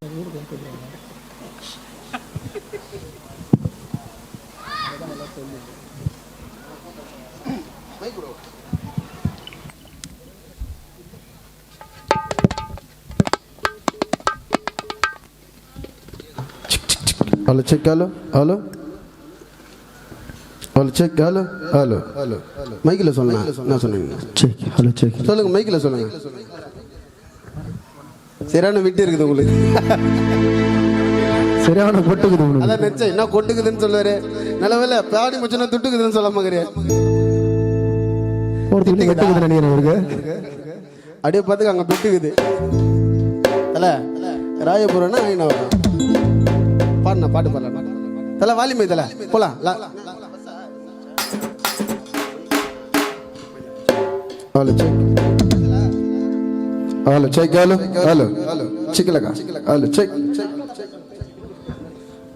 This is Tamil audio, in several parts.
Hello check. Hello hello hello check. Hello hello hello மைக்கில் சொல்லுங்க. என்ன சொன்னீங்க? செக். ஹலோ செக் சொல்லுங்க. மைக்கில் சொல்லுங்க. சரியான விட்டு இருக்குது உங்களுக்கு. சரியான கொட்டுக்குது உங்களுக்கு. அதான் நினைச்சேன் என்ன கொட்டுக்குதுன்னு சொல்லுவாரு. நல்லவேளை பாடி முச்சுனா துட்டுக்குதுன்னு சொல்ல மாட்டேங்கிறேன். ஒருத்தர் கட்டுக்குது நினைக்கிறேன் அவருக்கு. அப்படியே பார்த்துக்க அங்கே துட்டுக்குது. தலை ராயபுரம்னா ஐநா வரும். பாடுனா பாட்டு பாடலாம். தலை வாலிமை தலை போலாம். Hello check. Hello check. Hello hello hello சிக்கலக்கா. Hello check.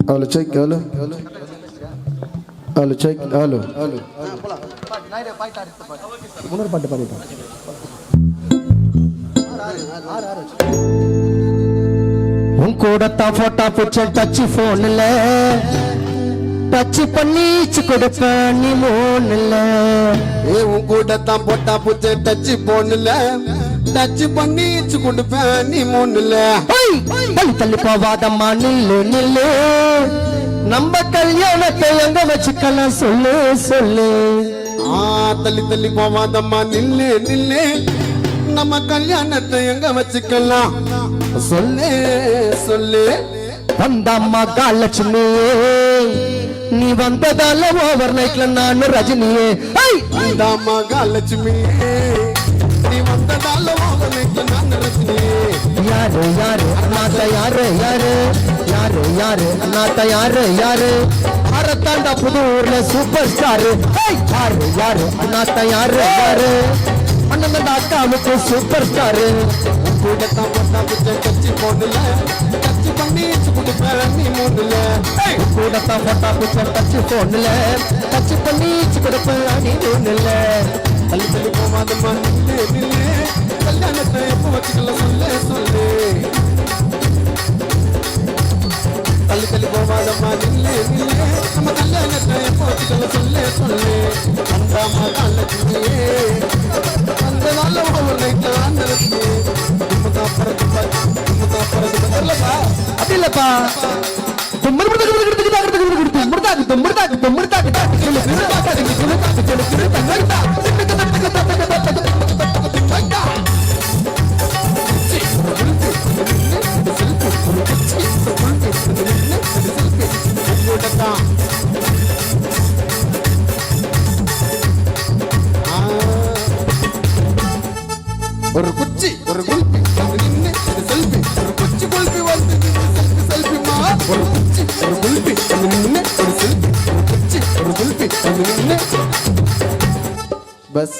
Hello check. Hello hello check. Hello hello முன்னூறு பாட்டு பாடிட்டோம். உன் கூடத்தான் போட்டா பூச்ச டச் போன்ல டச் பண்ணிச்சு கொடுப்ப நீ மோன்ல. உன் கூடத்தான் போட்டா பூச்ச டச் போன்ல டச் பண்ணிச்சு கொடுப்ப நீ மோன்ல. தள்ளி தள்ளி போவாதம்மா நில்லு நில்லு, நம்ம கல்யாணத்தை எங்க வச்சுக்கலாம் சொல்லு சொல்லு. தள்ளி தள்ளி போவாதம்மா நில்லு நில்லு, நம்ம கல்யாணத்தை எங்க வச்சுக்கலாம் சொல்லு சொல்லு. வந்தம்மா காலட்சுமியே, நீ வந்ததால ஓவர் நைட்ல நானு ரஜினியே. வந்தம்மா காலட்சுமியே, நீ வந்ததால ஓவர் நைட்ல நானு ரஜினியே. யாரு யாரு அண்ணாத்த யாரு யாரு யாரு யாரு அண்ணாத்த யாரு யாரு ஆரத்தாண்டா புது ஊர்ல சூப்பர் ஸ்டாரு. யாரு யாரு அண்ணாத்த யாரு யாரு அண்ணன் அக்காவுக்கு சூப்பர் ஸ்டாரு. கூடத்தான் போட்டா புச்ச கச்சி போடல கச்சி பண்ணிச்சு கொடுப்ப நீ மூணுல. கூடத்தான் போட்டா புச்ச கச்சி போடல கச்சி பண்ணிச்சு கொடுப்ப நீ மூணுல. தள்ளி தள்ளி போவாதம்மா நில்லு நில்லு, கல்யாணத்தை எப்போ வச்சுக்கல சொல்லு சொல்லு. தள்ளி தள்ளி போவாதம்மா நில்லு நில்லு, நம்ம கல்யாணத்தை எப்போ வச்சுக்கல சொல்லு சொல்லு. வந்தாம்மா காலட்சுமியே, வந்ததால ஒரு நைட்ல ஆண்டரசி. அப்படி இல்லப்பா ஒரு குச்சி ஒரு குல்பி நின்று செல்ஃபி, ஒரு குச்சி குல்பி வந்து செல்ஃபி செல்ஃபிமா. ஒரு குச்சி ஒரு குல்பி நின்று ஒரு செல்ஃபி, ஒரு குச்சி ஒரு குல்பி நின்று பஸ்.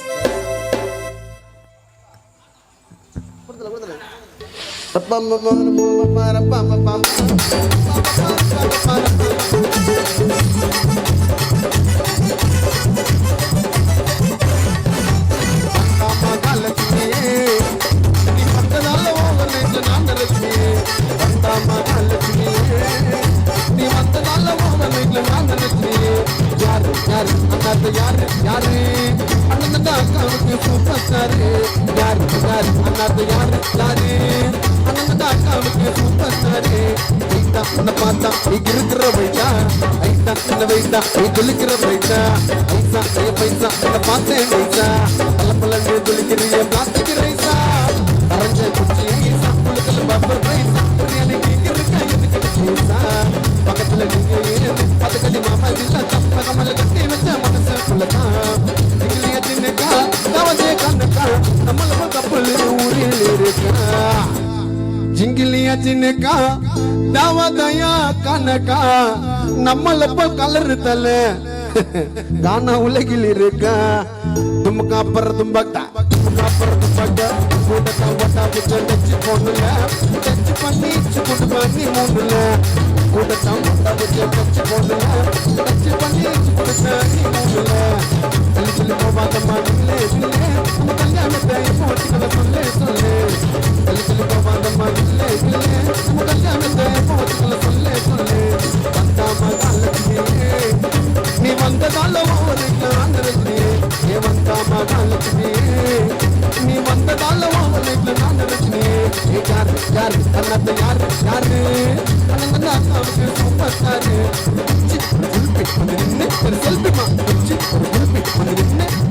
யாரு யாரு அண்ணன் அக்காவுக்கு சூப்பர் ஸ்டாரு. யாரு யாரு அண்ணாத்த யாரு யாரு அண்ணன் அக்காவுக்கு சூப்பர் ஸ்டாரு. ஐட்டா உன்னை பார்த்தா நீ இருக்கிற வைட்டா, ஐட்டா என்ன வைட்டா நீ துளிக்கிற வைட்டா. ஐசா ஐய பைசா உன்னை பார்த்தேன் வைசா, பல பலன்னு துளிக்கிறிய பிளாஸ்டிக் ரைசா. கரஞ்ச குச்சி ஈசா உலகல பப்பர் ரைசா, எனக்கு இருக்கா எதுக்கு சீசா. பக்கத்துல நீங்க ஏது பதக்கடி மாமா இல்ல தப்ப கமல கட்டி வச்ச மனசு புள்ளதான். இங்கிலிய சின்னக்கா தவதே கண்ணக்கா நம்மள கப்பல் ஊரில் இருக்கா. ஜிங்கிலிய சின்னக்கா தவதயா கண்ணக்கா நம்மள கலர் தல கானா உலகில் இருக்கா. தும்முக்கா பர தும்பக்தா தும்முக்கா பர தும்பக்தா கூடத்தா வட்டா புச்ச டச்சு போன்ல டச்சு பண்ணிச்சு குடு பண்ணி மூணுல. கூடத்தா வட்டா புச்ச டச்சு போன்ல டச்சு பண்ணிச்சு குடு பண்ணி மூணுல. தள்ளி தள்ளி போவாதம்மா நில்லு நில்லு, நம்ம கல்யாணத்தை எப்போ வச்சுக்கல சொல்லு சொல்லு. தள்ளி தள்ளி போவாதம்மா நில்லு நில்லு, நம்ம கல்யாணம் யாரு யாரு அண்ணாத்த யாரு யாரு அண்ணன் அக்காவுக்கு சூப்பர் ஸ்டாரு வந்து நின்று செல்ஃபிமா ஒரு குல்பி வந்து நின்று